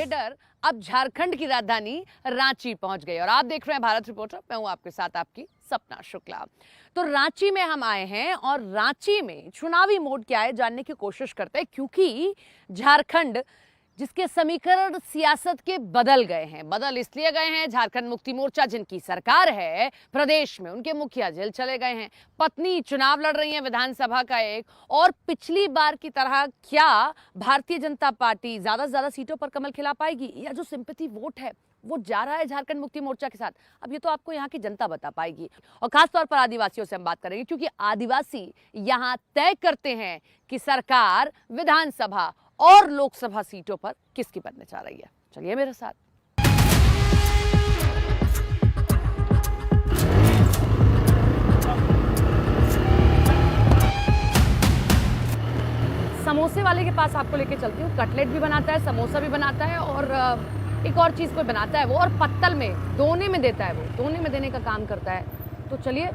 Raider अब झारखंड की राजधानी रांची पहुंच गए और आप देख रहे हैं भारत रिपोर्टर। मैं हूं आपके साथ आपकी सपना शुक्ला। तो रांची में हम आए हैं और रांची में चुनावी मोड क्या है जानने की कोशिश करते हैं, क्योंकि झारखंड जिसके समीकरण सियासत के बदल गए हैं। बदल इसलिए गए हैं, झारखंड मुक्ति मोर्चा जिनकी सरकार है प्रदेश में, उनके मुखिया जेल चले गए हैं, पत्नी चुनाव लड़ रही हैं विधानसभा का एक, और पिछली बार की तरह क्या भारतीय जनता पार्टी ज्यादा से ज्यादा सीटों पर कमल खिला पाएगी, या जो सिंपैथी वोट है वो जा रहा है झारखंड मुक्ति मोर्चा के साथ? अब ये तो आपको यहाँ की जनता बता पाएगी। और खासतौर पर आदिवासियों से हम बात करेंगे, क्योंकि आदिवासी यहाँ तय करते हैं कि सरकार विधानसभा और लोकसभा सीटों पर किसकी बनने जा रही है। चलिए मेरे साथ। समोसे वाले के पास आपको लेके चलती हूँ। कटलेट भी बनाता है, समोसा भी बनाता है, और एक और चीज कोई बनाता है वो, और पत्तल में दोने में देता है, वो दोने में देने का काम करता है। तो चलिए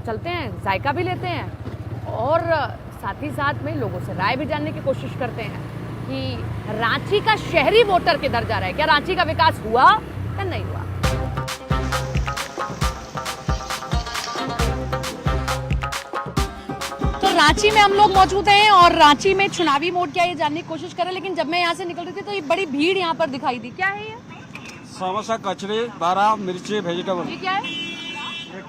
चलते हैं, जायका भी लेते हैं और साथ ही साथ में लोगों से राय भी जानने की कोशिश करते हैं कि रांची का शहरी वोटर किधर जा रहा है, क्या रांची का विकास हुआ या नहीं हुआ। तो रांची में हम लोग मौजूद हैं और रांची में चुनावी मोड क्या है ये जानने की कोशिश कर रहे हैं, लेकिन जब मैं यहाँ से निकल रही थी तो ये बड़ी भीड़ यहाँ पर दिखाई दी। क्या है ये? समोसा, कचरी, बारा, मिर्ची, वेजिटेबल। ये क्या है?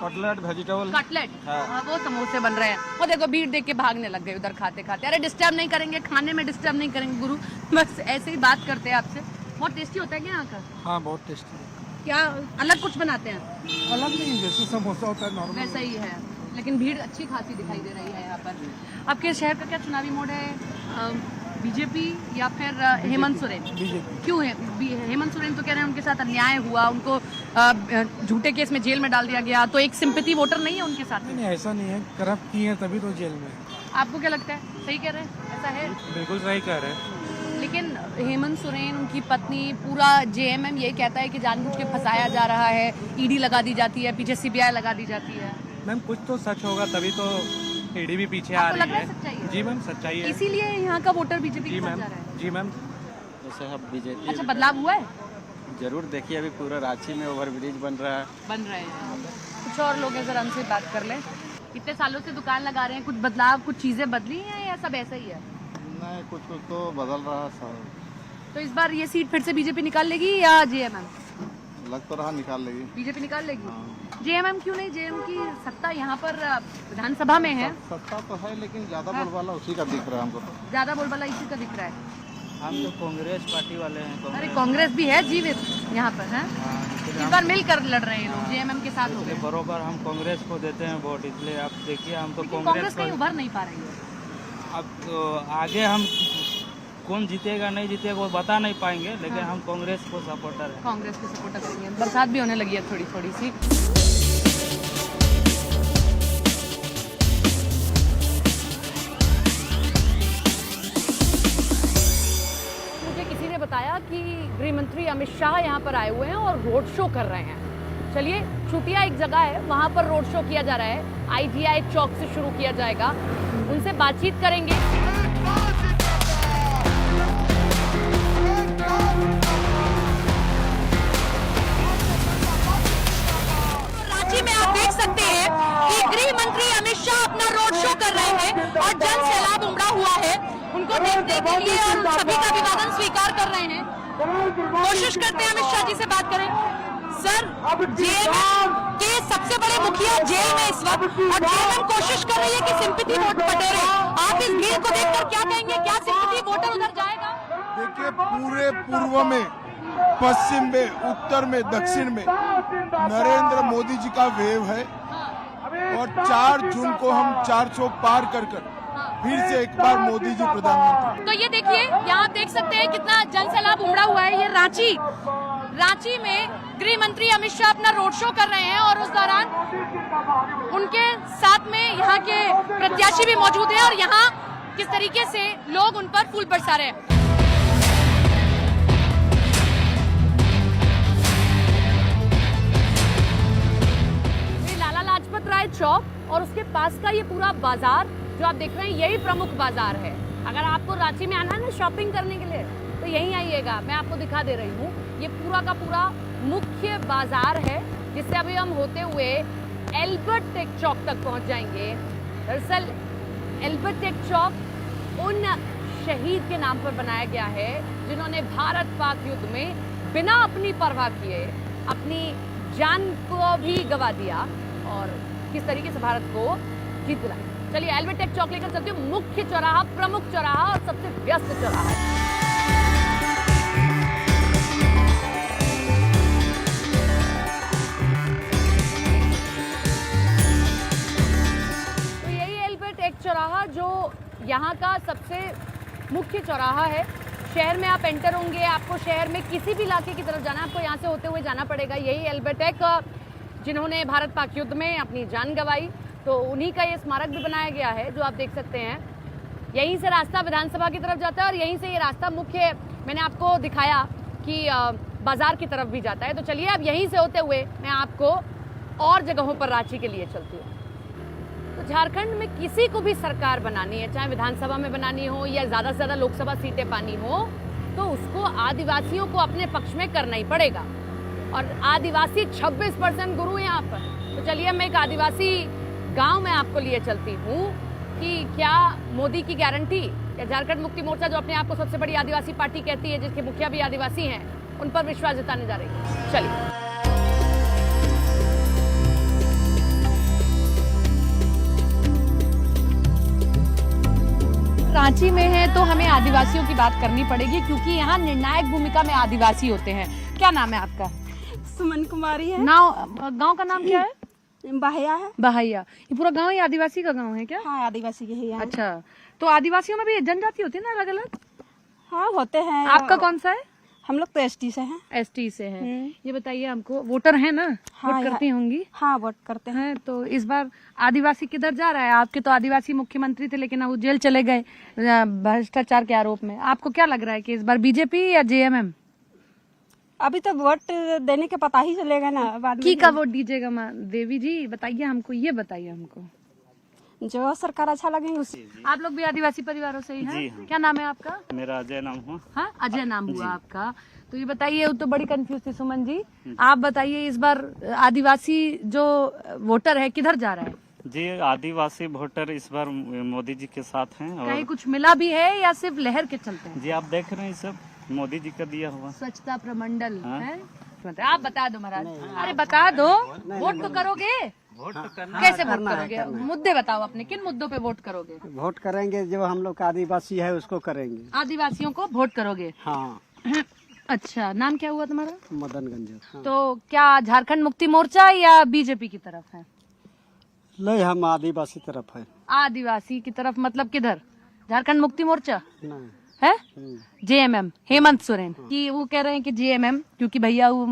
Cutlet, vegetable. कटलेट, हाँ, वो समोसे बन रहे हैं। और देखो भीड़ देख के भागने लग गए उधर खाते खाते। अरे डिस्टर्ब नहीं करेंगे, खाने में डिस्टर्ब नहीं करेंगे गुरु, बस ऐसे ही बात करते हैं आपसे। बहुत टेस्टी होता है क्या यहाँ का? हाँ बहुत टेस्टी है। क्या अलग कुछ बनाते हैं? अलग नहीं, जैसे समोसा होता है नॉर्मल वैसा ही है, लेकिन भीड़ अच्छी खासी दिखाई दे रही है यहाँ पर। आपके शहर का क्या चुनावी मोड है? बीजेपी या फिर हेमंत सोरेन? बीजेपी। क्यों है? हेमंत सोरेन तो कह रहे हैं उनके साथ अन्याय हुआ, उनको झूठे केस में जेल में डाल दिया गया, तो एक सिंपैथी वोटर नहीं है उनके साथ? नहीं ऐसा नहीं है, करप्ट किए हैं तभी तो जेल में। आपको क्या लगता है, सही कह रहे हैं? ऐसा है? बिल्कुल सही कह रहे हैं। लेकिन हेमंत सोरेन, उनकी पत्नी, पूरा जेएमएम यही कहता है कि जानबूझ के फंसाया जा रहा है, ईडी लगा दी जाती है, पीछे सीबीआई लगा दी जाती है। मैम कुछ तो सच होगा तभी तो ईडी भी पीछे आ रही है। सच्चाई है? जी मैम सच्चाई है। इसीलिए यहाँ का वोटर बीजेपी जी के साथ मैम। जा रहा है। जी मैम। जैसे अब बीजेपी अच्छा, बदलाव हुआ है? जरूर देखिए, अभी पूरा रांची में ओवरब्रिज बन रहा है। बन रहे हैं। कुछ और लोग हैं, जरा हमसे बात कर लें। इतने सालों से दुकान लगा रहे हैं, कुछ बदलाव, कुछ चीजें बदली हैं या सब ऐसा ही है? नहीं, कुछ कुछ तो बदल रहा है। तो इस बार ये सीट फिर से बीजेपी निकाल लेगी या जेएमएम? लग तो रहा निकाल लेगी। बीजेपी निकाल लेगी। जेएमएम क्यों नहीं? जेएमएम की सत्ता यहाँ पर विधानसभा में है। सत्ता तो है लेकिन ज्यादा बोलबाला उसी का दिख रहा है हमको तो। ज्यादा बोलबाला इसी का दिख रहा है। हम तो कांग्रेस पार्टी वाले हैं। अरे कांग्रेस भी है जीवित यहाँ पर, है? इस बार मिलकर लड़ रहे हैं लोग, जेएमएम के साथ हो गए। बरोबर हम कांग्रेस को देते हैं वोट, इसलिए आप देखिए हम तो कांग्रेस कहीं उभर नहीं पा रही है। अब तो आगे हम कौन जीतेगा नहीं जीतेगा वो बता नहीं पाएंगे, लेकिन हम कांग्रेस को सपोर्टर है। कांग्रेस के सपोर्टर करेंगे। बरसात भी होने लगी है थोड़ी थोड़ी सी। मुझे किसी ने बताया कि गृह मंत्री अमित शाह यहाँ पर आए हुए हैं और रोड शो कर रहे हैं। चलिए, चुटिया एक जगह है, वहाँ पर रोड शो किया जा रहा है। आईजीआई चौक से शुरू किया जाएगा, उनसे बातचीत करेंगे। रांची में आप देख सकते हैं कि गृह मंत्री अमित शाह अपना रोड शो कर रहे हैं और जन सैलाब उमड़ा हुआ है उनको देखने के लिए, और सभी का अभिवादन स्वीकार कर रहे हैं। कोशिश करते हैं अमित शाह जी से बात करें। सर, जेएमएम के सबसे बड़े मुखिया जेल में इस वक्त, और जेएमएम कोशिश कर रही है कि सिंपैथी वोट बटेरे। आप इस भीड़ को देखकर क्या कहेंगे, क्या सिंपैथी वोटर उधर जाएगा? देखिए, पूरे पूर्व में, पश्चिम में, उत्तर में, दक्षिण में नरेंद्र मोदी जी का वेव है, और 4 जून को हम 400 पार कर फिर से एक बार मोदी जी प्रधानमंत्री। तो ये देखिए, यहाँ देख सकते हैं कितना जन सैलाब उमड़ा हुआ है। ये रांची में गृह मंत्री अमित शाह अपना रोड शो कर रहे हैं, और उस दौरान उनके साथ में यहाँ के प्रत्याशी भी मौजूद हैं, और यहाँ किस तरीके से लोग उन पर फूल बरसा रहे हैं। लाला लाजपत राय चौक और उसके पास का ये पूरा बाजार जो आप देख रहे हैं, यही प्रमुख बाजार है। अगर आपको रांची में आना है ना शॉपिंग करने के लिए, तो यहीं आइएगा, मैं आपको दिखा दे रही हूँ। ये पूरा का पूरा मुख्य बाजार है, जिससे अभी हम होते हुए एल्बर्ट टेक चौक तक पहुंच जाएंगे। दरअसल एल्बर्ट टेक चौक उन शहीद के नाम पर बनाया गया है जिन्होंने भारत पाक युद्ध में बिना अपनी परवाह किए अपनी जान को भी गवा दिया और किस तरीके से भारत को जीत दिलाई। चलिए एल्बर्ट टेक चौक लेकर चलते हैं, मुख्य चौराहा, प्रमुख चौराहा और सबसे व्यस्त चौराहा। तो यही एल्बर्ट टेक चौराहा जो यहाँ का सबसे मुख्य चौराहा है। शहर में आप एंटर होंगे, आपको शहर में किसी भी इलाके की तरफ जाना है, आपको यहाँ से होते हुए जाना पड़ेगा। यही एल्बर्ट टेक जिन्होंने भारत पाक युद्ध में अपनी जान गंवाई, तो उन्हीं का ये स्मारक भी बनाया गया है जो आप देख सकते हैं। यहीं से रास्ता विधानसभा की तरफ जाता है और यहीं से ये रास्ता मुख्य, मैंने आपको दिखाया कि बाजार की तरफ भी जाता है। तो चलिए अब यहीं से होते हुए मैं आपको और जगहों पर रांची के लिए चलती हूँ। तो झारखंड में किसी को भी सरकार बनानी है, चाहे विधानसभा में बनानी हो या ज़्यादा से ज़्यादा लोकसभा सीटें पानी हो, तो उसको आदिवासियों को अपने पक्ष में करना ही पड़ेगा। और आदिवासी 26% गुरु यहाँ पर। तो चलिए मैं एक आदिवासी गांव में आपको लिए चलती हूँ कि क्या मोदी की गारंटी या झारखंड मुक्ति मोर्चा जो अपने आप को सबसे बड़ी आदिवासी पार्टी कहती है, जिसके मुखिया भी आदिवासी हैं, उन पर विश्वास जताने जा रही है। चलिए रांची में है तो हमें आदिवासियों की बात करनी पड़ेगी, क्योंकि यहाँ निर्णायक भूमिका में आदिवासी होते हैं। क्या नाम है आपका? सुमन कुमारी है। गांव का नाम क्या है? बहया है। बहैया। ये पूरा गांव ही आदिवासी का गांव है क्या? हाँ, आदिवासी के ही है। अच्छा, तो आदिवासियों में भी जनजाति होती है ना अलग अलग? हाँ, होते हैं। आपका कौन सा है? हम लोग तो एसटी से हैं। एसटी से है। ये बताइए हमको, वोटर है ना? हाँ, वोट करती होंगी? हाँ, वोट करते हैं। हैं तो इस बार आदिवासी किधर जा रहा है? आपके तो आदिवासी मुख्यमंत्री थे, लेकिन वो जेल चले गए भ्रष्टाचार के आरोप में। आपको क्या लग रहा है कि इस बार बीजेपी या जेएमएम? अभी तो वोट देने के पता ही चलेगा ना बाद में। की का वोट दीजिएगा माँ देवी जी? बताइए हमको, ये बताइए हमको। जो सरकार अच्छा लगेगी उसी। आप लोग भी आदिवासी परिवारों से ही हैं? जी हाँ। क्या नाम है आपका? मेरा अजय नाम हुआ। हाँ, अजय नाम हुआ आपका। तो ये बताइए, वो तो बड़ी कंफ्यूज थी सुमन जी, आप बताइए इस बार आदिवासी जो वोटर है किधर जा रहा है? जी, आदिवासी वोटर इस बार मोदी जी के साथ हैं। कहीं और कुछ मिला भी है या सिर्फ लहर के चलते हैं? जी आप देख रहे हैं सब मोदी जी का दिया हुआ। स्वच्छता प्रमंडल हाँ। है। आप बता दो महाराज। अरे बता दो, वोट तो करोगे? वोट तो करना। कैसे वोट करोगे? मुद्दे बताओ अपने, किन मुद्दों पे वोट करोगे? वोट करेंगे जो हम लोग का आदिवासी है उसको करेंगे। आदिवासियों को वोट करोगे? हाँ। अच्छा, नाम क्या हुआ तुम्हारा? मदनगंज। हाँ। तो क्या झारखंड मुक्ति मोर्चा या बीजेपी की तरफ है? नहीं, हम आदिवासी तरफ है। आदिवासी की तरफ मतलब किधर? झारखंड मुक्ति मोर्चा नहीं है? जेएमएम, हेमंत सोरेन कि वो कह रहे हैं कि जेएमएम, क्योंकि भैया वो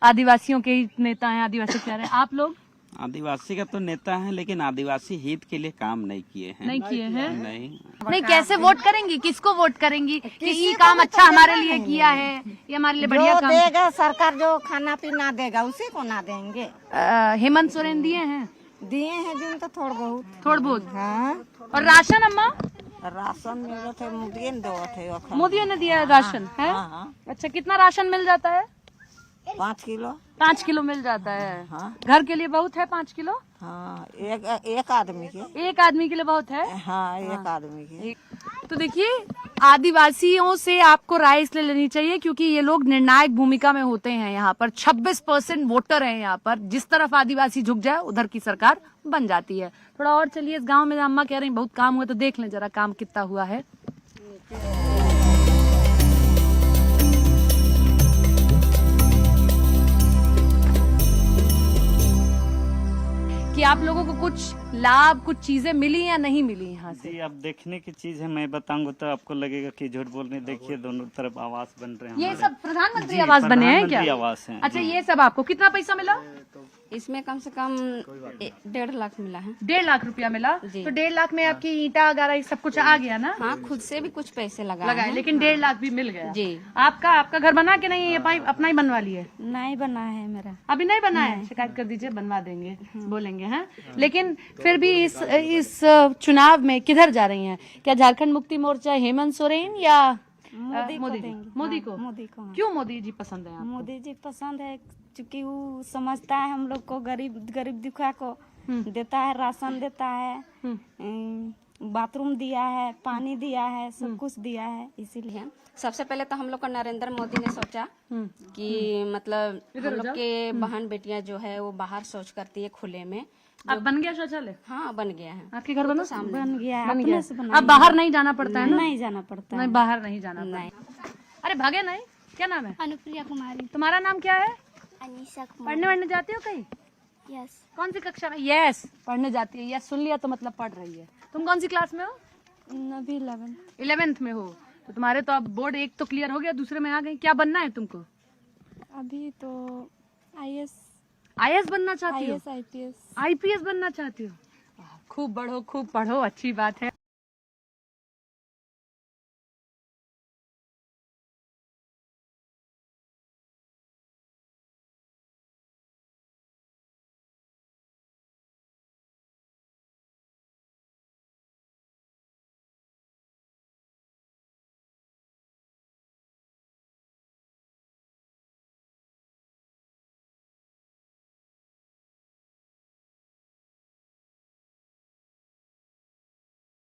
आदिवासियों के ही नेता हैं। आदिवासी कह रहे हैं, आप लोग? आदिवासी का तो नेता है, लेकिन आदिवासी हित के लिए काम नहीं किए हैं। नहीं किए हैं? नहीं। कैसे वोट करेंगी? किसको वोट करेंगी कि ये काम अच्छा हमारे लिए किया है, ये हमारे लिए बढ़िया काम देगा सरकार, जो खाना पीना देगा उसी को ना देंगे। हेमंत सोरेन दिए हैं? दिए हैं जिन तो थोड़ बहुत। हाँ, और राशन अम्मा? राशन मिल थे, मोदी ने दो थे। मोदी ने दिया है राशन है? अच्छा, कितना राशन मिल जाता है? 5 किलो। 5 किलो मिल जाता है। हाँ। घर के लिए बहुत है 5 किलो? हाँ, एक आदमी के। एक आदमी के लिए बहुत है? हाँ, एक आदमी के। तो देखिए, आदिवासियों से आपको राय इसलिए लेनी चाहिए क्योंकि ये लोग निर्णायक भूमिका में होते हैं। यहाँ पर 26% वोटर हैं यहाँ पर। जिस तरफ आदिवासी झुक जाए उधर की सरकार बन जाती है। थोड़ा और चलिए, इस गांव में अम्मा कह रही बहुत काम हुआ, तो देख लें जरा काम कितना हुआ है। कि आप लोगों को कुछ लाभ, कुछ चीजें मिली या नहीं मिली यहाँ से? जी, अब देखने की चीज है, मैं बताऊंगा तो आपको लगेगा कि झूठ बोल रहे। देखिए दोनों तरफ आवास बन रहे हैं। ये हमारे। सब प्रधानमंत्री जी, आवास बने हैं क्या? प्रधानमंत्री आवास हैं। अच्छा, जी। ये सब आपको कितना पैसा मिला? इसमें कम से कम 1.5 लाख मिला है। 1.5 लाख रुपया मिला। तो 1.5 लाख में आपकी ईंटा वगैरह सब कुछ आ गया ना? हाँ, खुद से भी कुछ पैसे लगाए, लेकिन 1.5 लाख भी मिल गया। जी। आपका घर बना के नहीं? ये पाइप अपना ही बनवा लिए? नहीं बना है मेरा। अभी नहीं बना है? शिकायत कर दीजिए, बनवा देंगे, बोलेंगे। हैं, लेकिन फिर भी इस चुनाव में किधर जा रही हैं? क्या झारखंड मुक्ति मोर्चा हेमंत सोरेन या मोदी को मोदी जी देंगे। मोदी हाँ, को मोदी को, हाँ। क्यों मोदी जी पसंद है आपको? मोदी जी पसंद है क्योंकि वो समझता है हम लोग को, गरीब गरीब दुखिया को देता है, राशन देता है, बाथरूम दिया है, पानी दिया है, सब कुछ दिया है। इसीलिए सबसे पहले तो हम लोग को नरेंद्र मोदी ने सोचा कि मतलब हम लोग के बहन बेटियां जो है वो बाहर शौच करती है खुले में। अब बन गया शौचालय? हाँ बन गया है। आपके घर बना? बन गया है, बन अपने गया। से बना। अब बाहर नहीं जाना पड़ता है ना? नहीं जाना पड़ता नहीं, है। बाहर नहीं जाना पड़ता। अरे भागे नहीं, क्या नाम है? अनुप्रिया कुमारी। तुम्हारा नाम क्या है? अनीशा कुमारी। पढ़ने जाती हो कहीं? यस। कौन सी कक्षा में? यस, पढ़ने जाती है। यस सुन लिया तो मतलब पढ़ रही है। तुम कौन सी क्लास में हो? अभी 11th में हो। तो तुम्हारे तो अब बोर्ड एक तो क्लियर हो गया, दूसरे में आ गई। क्या बनना है तुमको? अभी तो IAS बनना चाहती हो? IPS IPS बनना चाहती हो? खूब बढ़ो, खूब पढ़ो, अच्छी बात है।